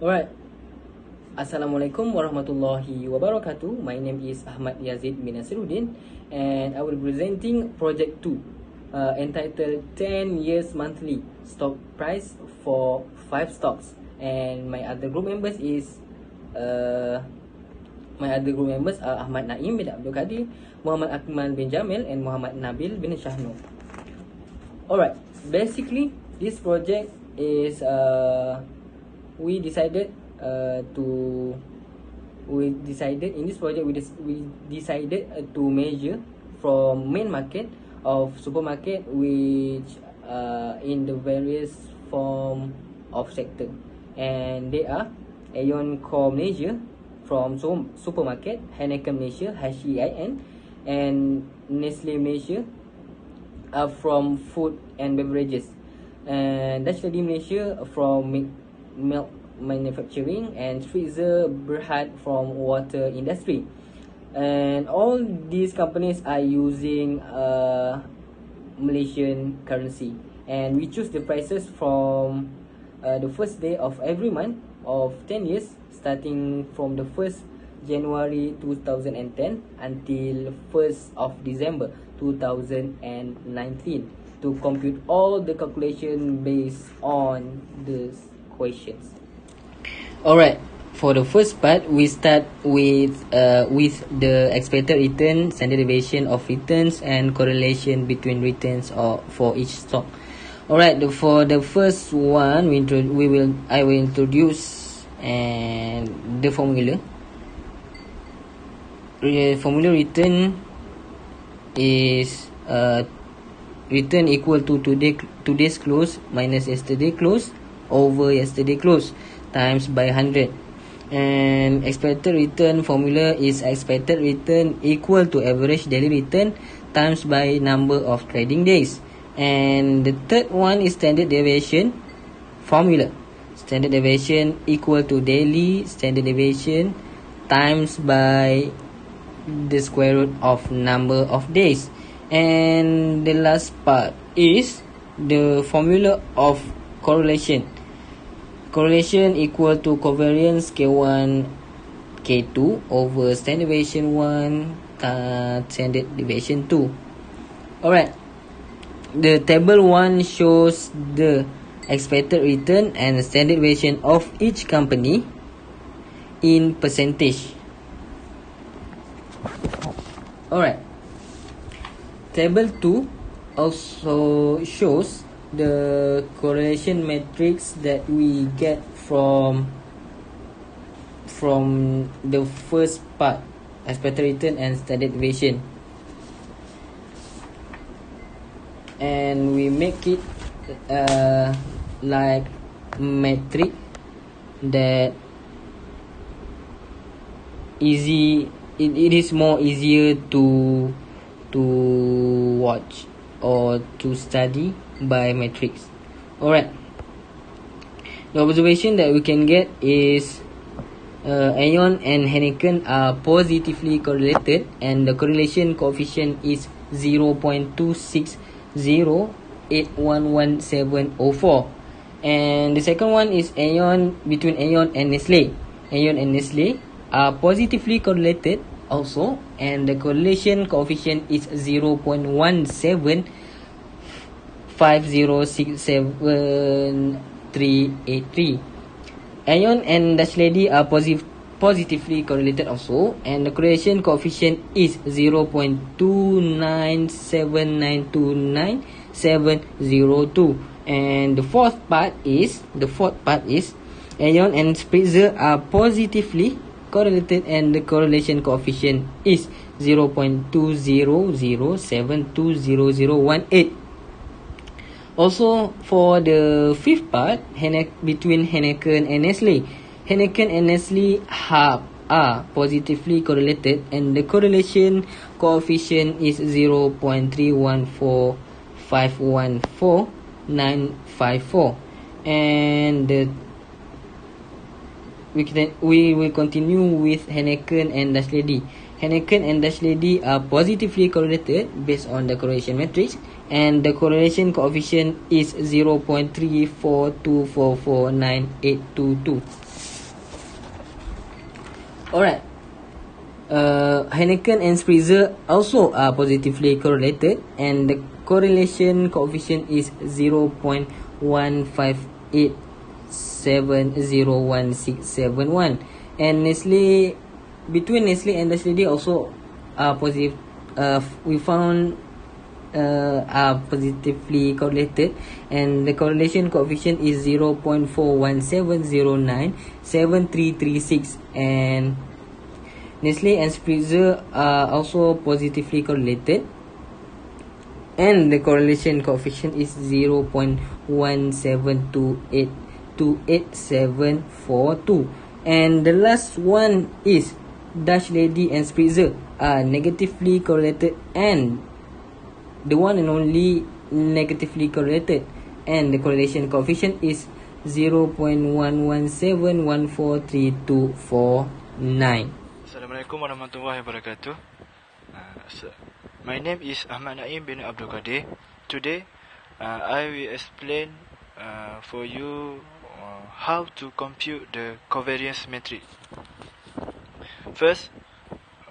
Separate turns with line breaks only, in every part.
Alright, Assalamualaikum warahmatullahi wabarakatuh. My name is Ahmad Yazid bin Nasiruddin, and I will be presenting project 2 entitled 10 years monthly stock price for 5 stocks. And my other group members are Ahmad Naim bin Abdul Qadir, Muhammad Akmal bin Jamil, and Muhammad Nabil bin Shahno. Alright, basically this project is we decided in this project we decided to measure from main market of supermarket which in the various form of sector, and they are Aeon Core Malaysia from supermarket, Heineken Malaysia HEIN, and Nestle Malaysia from food and beverages, and Dutch Lady Malaysia from milk manufacturing, and Freezer Berhad from water industry. And all these companies are using Malaysian currency, and we choose the prices from the first day of every month of 10 years, starting from the 1st January 2010 until 1st of December 2019, to compute all the calculation based on these questions. Alright, for the first part, we start with the expected return, standard deviation of returns, and correlation between returns for each stock. Alright, for the first one, I will introduce the formula. Formula return is return equal to today's close minus yesterday close over yesterday close times by 100. And expected return formula is expected return equal to average daily return times by number of trading days. And the third one is standard deviation formula. Standard deviation equal to daily standard deviation times by the square root of number of days. And the last part is the formula of correlation. Correlation equal to covariance K1 K2 over standard deviation 1 standard deviation 2. Alright, the table 1 shows the expected return and standard deviation of each company in percentage. Alright, table 2 also shows the correlation matrix that we get from the first part, expected return and standard deviation, and we make it like metric that easy. It is more easier to watch or to study by matrix. Alright, the observation that we can get is Aeon and Heineken are positively correlated, and the correlation coefficient is 0.260811704. And the second one is between Aeon and Nestle. Aeon and Nestle are positively correlated also, and the correlation coefficient is 0.17506783. Aeon and Dutch Lady are positively correlated also, and the correlation coefficient is 0.297929702. And the fourth part is Aeon and Spritzer are positively correlated, and the correlation coefficient is 0.200720018. Also, for the fifth part, between Heineken and Nestle, Heineken and Nestle are positively correlated, and the correlation coefficient is 0.314514,954. And we will continue with Heineken and Dutch Lady. Heineken and Dutch Lady are positively correlated based on the correlation matrix, and the correlation coefficient is 0.34244982. Alright. Heineken and Spritzer also are positively correlated, and the correlation coefficient is 0.158701671. And Nestle, between Nestle and Nestle also are positive. We found are positively correlated, and the correlation coefficient is 0.4170973336. And Nestle and Spritzer are also positively correlated, and the correlation coefficient is 0.1728288742. And the last one is Dutch Lady and Spritzer are negatively correlated, and the one and only negatively correlated, and the correlation coefficient is 0.1171432449.
Assalamualaikum warahmatullahi wabarakatuh. My name is Ahmad Naim bin Abdul Qadir. Today, I will explain for you how to compute the covariance matrix. First,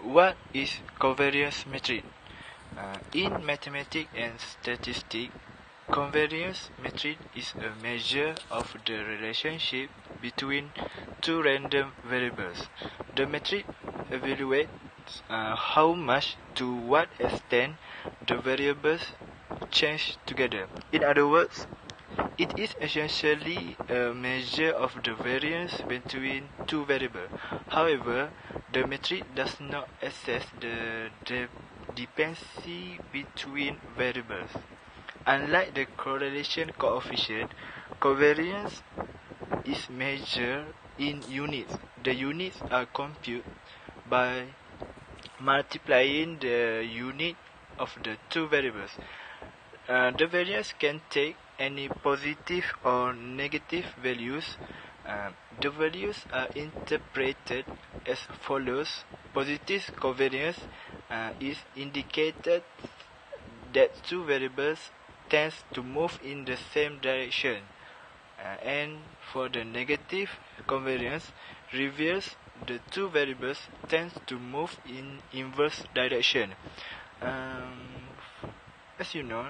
what is covariance matrix? In mathematics and statistics, covariance matrix is a measure of the relationship between two random variables. The matrix evaluates how much to what extent the variables change together. In other words, it is essentially a measure of the variance between two variables. However, the matrix does not assess the dependency between variables. Unlike the correlation coefficient, covariance is measured in units. The units are computed by multiplying the unit of the two variables. The variance can take any positive or negative values. The values are interpreted as follows. Positive covariance is indicated that two variables tends to move in the same direction, and for the negative covariance reveals the two variables tends to move in inverse direction. As you know,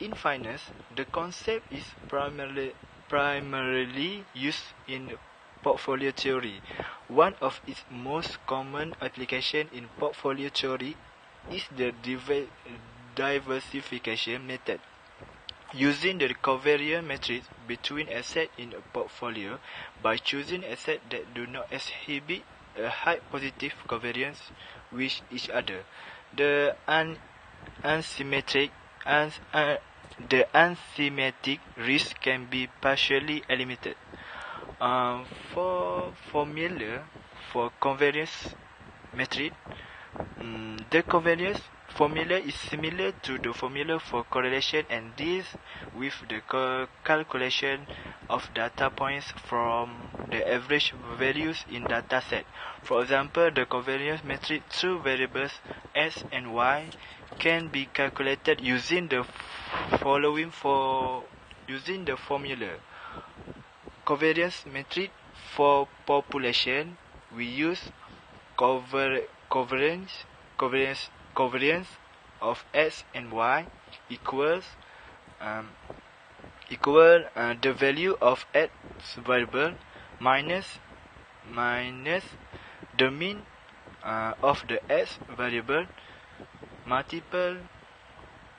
in finance, the concept is primarily used in portfolio theory. One of its most common applications in portfolio theory is the diversification method. Using the covariance matrix between assets in a portfolio by choosing assets that do not exhibit a high positive covariance with each other, the unsymmetric risk can be partially eliminated. For formula for covariance matrix, the covariance formula is similar to the formula for correlation and deals with the calculation of data points from the average values in data set. For example, the covariance matrix two variables x and y can be calculated using the following using the formula. Covariance matrix for population, we use covariance of x and y equals the value of x variable minus the mean of the x variable multiple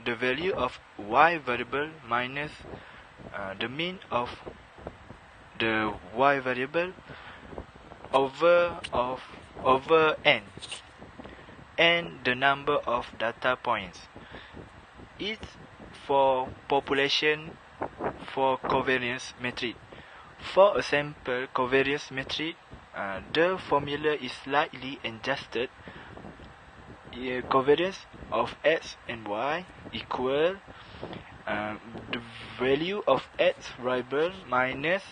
the value of y variable minus the mean of the y variable over n, and the number of data points. It's for population for covariance matrix. For a sample covariance matrix, the formula is slightly adjusted. Covariance of x and y equal the value of x variable minus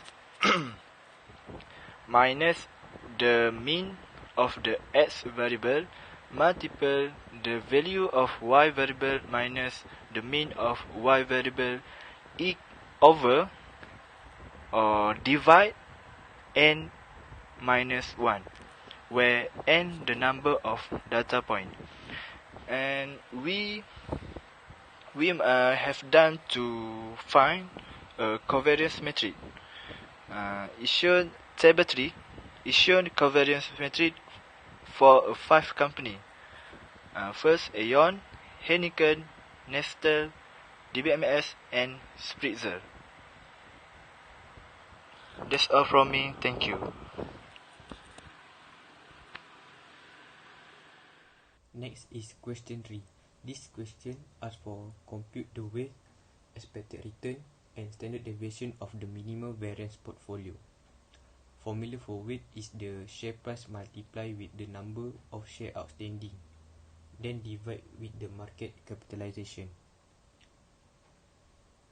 minus the mean of the x variable multiple the value of y variable minus the mean of y variable over or divide n minus 1. where n the number of data point. And we have done to find a covariance matrix. It shown table 3. It shown covariance matrix for 5 company. First, Aeon, Heineken, Nestle, DBMS, and Spritzer. That's all from me. Thank you.
Next is question 3. This question asks for compute the weight, expected return, and standard deviation of the minimum variance portfolio. Formula for weight is the share price multiplied with the number of shares outstanding, then divide with the market capitalization.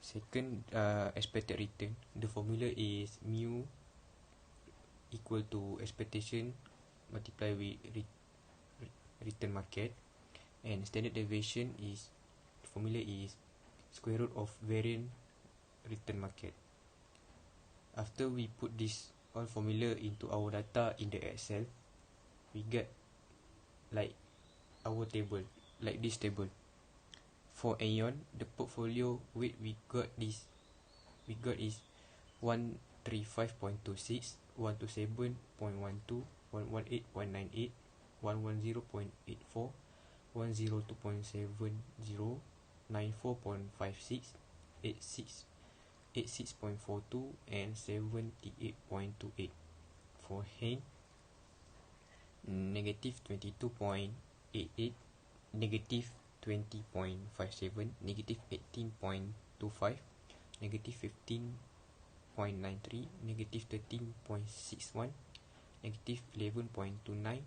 Second, expected return. The formula is mu equal to expectation multiplied with return market, and standard deviation is formula is square root of variance return market. After we put this all formula into our data in the Excel, we get like our table, like this table. For Aeon, the portfolio weight we got is 135.26, 127.12, 118.98, 110.84, 102.70, 94.56, 86.42, and 78.28. For Hein, negative 22.88, negative 20.57, negative 18.25, negative 15.93, negative 13.61, negative 11.29,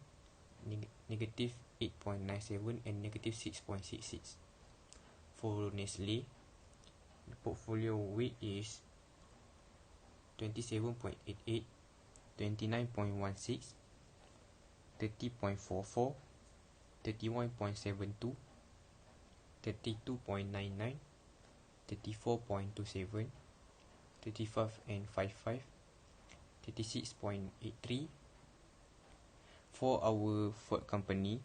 negative 8.97, and negative 6.66. For Nestle, the portfolio weight is 27.88, 29.16, 30.44, 31.72, 32.99, 34.27, 35.55, 36.83. For our Ford company,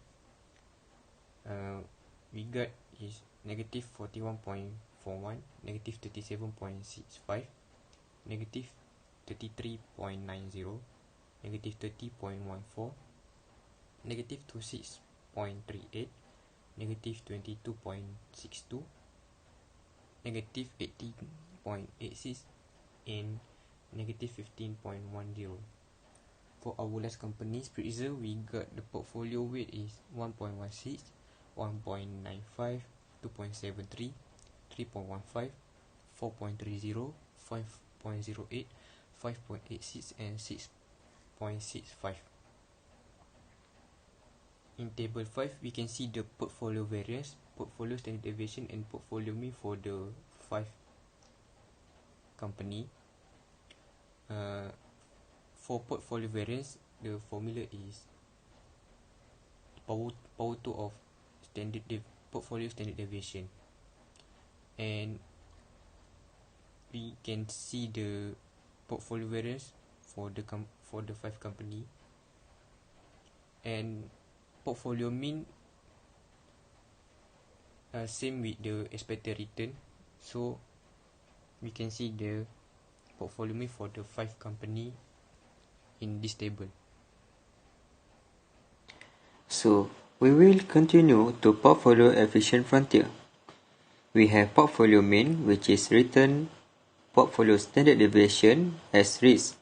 we got is negative 41.41, negative 37.65, negative 33.90, negative 30.14, negative 26.38, negative 22.62, negative 18.86, and negative 15.10. For our last company, Spritzer, we got the portfolio weight is 1.16, 1.95, 2.73, 3.15, 4.30, 5.08, 5.86, and 6.65. In table 5, we can see the portfolio variance, portfolio standard deviation, and portfolio mean for the 5 company. For portfolio variance, the formula is power 2 of portfolio standard deviation, and we can see the portfolio variance for the 5 company, and portfolio mean same with the expected return, so we can see the portfolio mean for the 5 company in this table.
So, we will continue to portfolio efficient frontier. We have portfolio mean, which is written portfolio standard deviation as risk.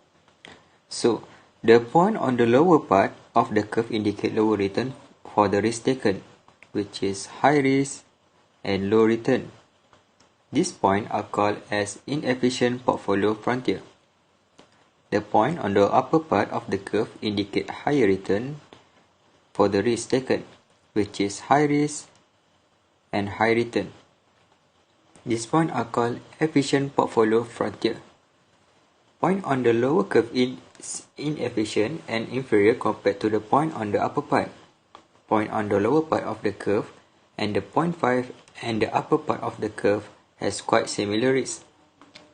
So, the point on the lower part of the curve indicate lower return for the risk taken, which is high risk and low return. These points are called as inefficient portfolio frontier. The point on the upper part of the curve indicate higher return for the risk taken, which is high risk and high return. These points are called efficient portfolio frontier. Point on the lower curve is inefficient and inferior compared to the point on the upper part. Point on the lower part of the curve and the point 5 and the upper part of the curve has quite similar risk.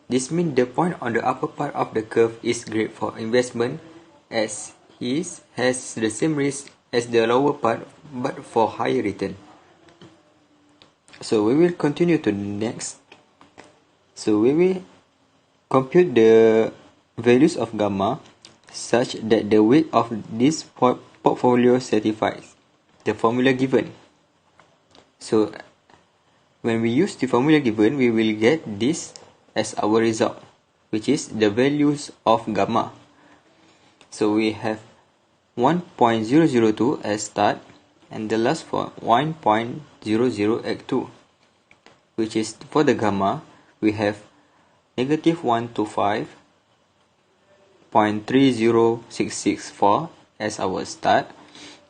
This means the point on the upper part of the curve is great for investment as
has the same risk as the lower part but for higher return. So we will continue to next. So we will compute the values of gamma such that the weight of this portfolio satisfies the formula given. So when we use the formula given, we will get this as our result, which is the values of gamma. So we have 1.002 as start and the last for 1.00 at 2, which is for the gamma we have negative 1 to 5.30664 as our start,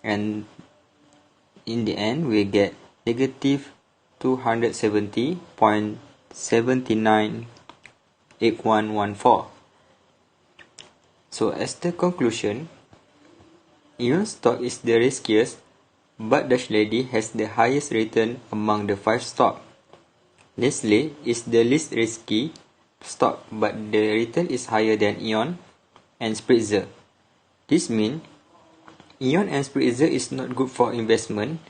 and in the end we get negative 270.798114. So as the conclusion, Aeon stock is the riskiest, but Dutch Lady has the highest return among the 5 stocks. Nestle is the least risky stock, but the return is higher than Aeon and Spritzer. This means Aeon and Spritzer is not good for investment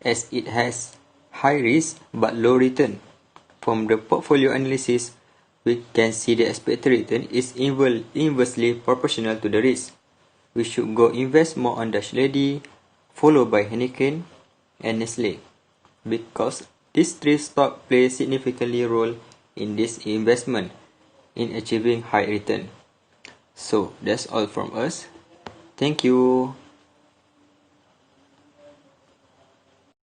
as it has high risk but low return. From the portfolio analysis, we can see the expected return is inversely proportional to the risk. We should go invest more on Dutch Lady, followed by Heineken and Nestle, because these 3 stocks play a significant role in this investment in achieving high return. So that's all from us. Thank you.